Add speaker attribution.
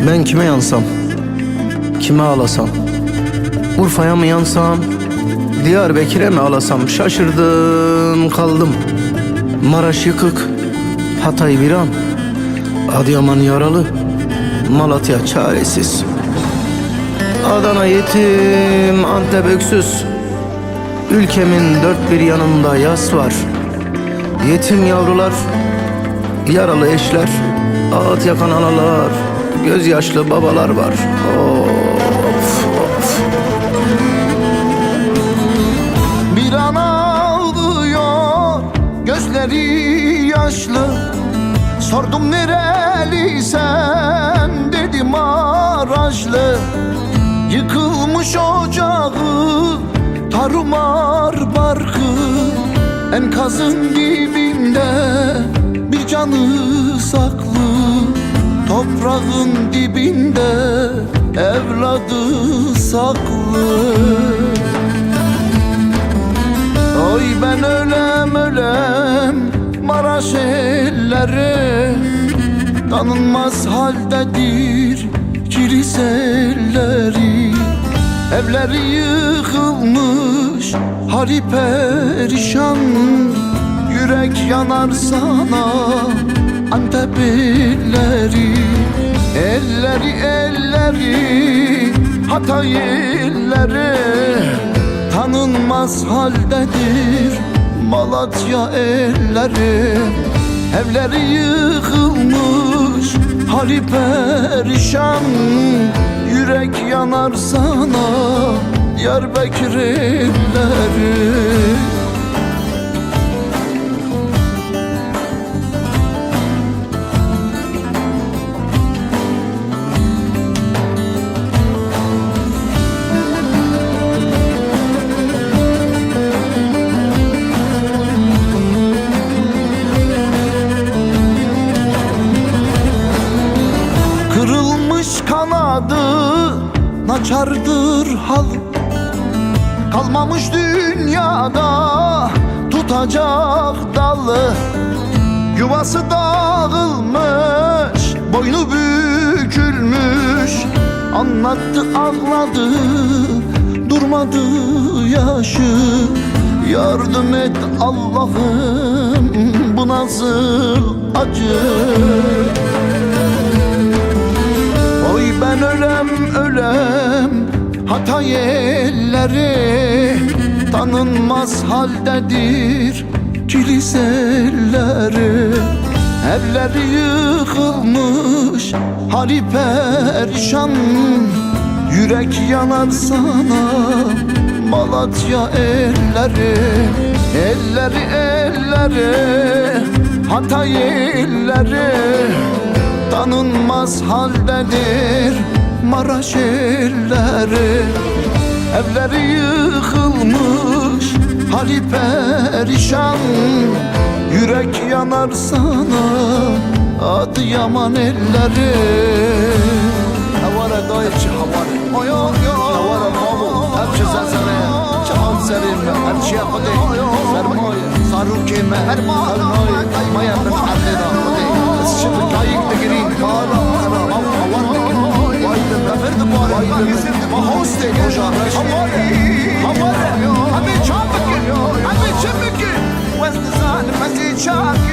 Speaker 1: Ben kime yansam, kime ağlasam, Urfa'ya mı yansam, Diyarbakır'a mı ağlasam? Şaşırdım kaldım. Maraş yıkık, Hatay viran, Adıyaman yaralı, Malatya çaresiz, Adana yetim, Antep öksüz. Ülkemin dört bir yanında yas var. Yetim yavrular, yaralı eşler, ağıt yakan analar, gözyaşlı babalar var. Of, of.
Speaker 2: Bir an ağlıyor, gözleri yaşlı. Sordum nereli sen, dedi Maraşlı. Yıkılmış ocağı, tarumar barkı, enkazın dibinde bir canı saklı. Toprağın dibinde evladı saklı. Oy ben ölem Maraş elleri, tanınmaz haldedir kiliseleri. Evleri yıkılmış, hali perişan. Yürek yanar sana Antep elleri. Elleri Hatay elleri, tanınmaz haldedir Malatya elleri. Evleri yıkılmış, hali perişan. Yürek yanar sana Diyarbakır elleri. Kırılmış kanadı, naçardır halı. Kalmamış dünyada tutacak dalı. Yuvası dağılmış, boynu bükülmüş. Anlattı ağladı, durmadı yaşı. Yardım et Allah'ım, bu nasıl acı. Oy ben ölem Hatay elleri, tanınmaz haldedir kiliseleri. Evleri yıkılmış, hali perişan. Yürek yanar sana Malatya elleri. Elleri Hatay elleri, tanınmaz haldedir Maraş elleri. Evleri yıkılmış, hali perişan. Yürek yanar sana Adıyaman elleri. Havara dayıcı havara, havara mamu, hepsi zenzere, çahan serim, her şey kode, sermaye, sarı keme, sermaye, maya ben ardeda kode, şimdi kayık da gireyim, havara, vaydım, verdi bari, mahoste, havara, abi çabuk, abi çabuk, west zan, mesih çabuk.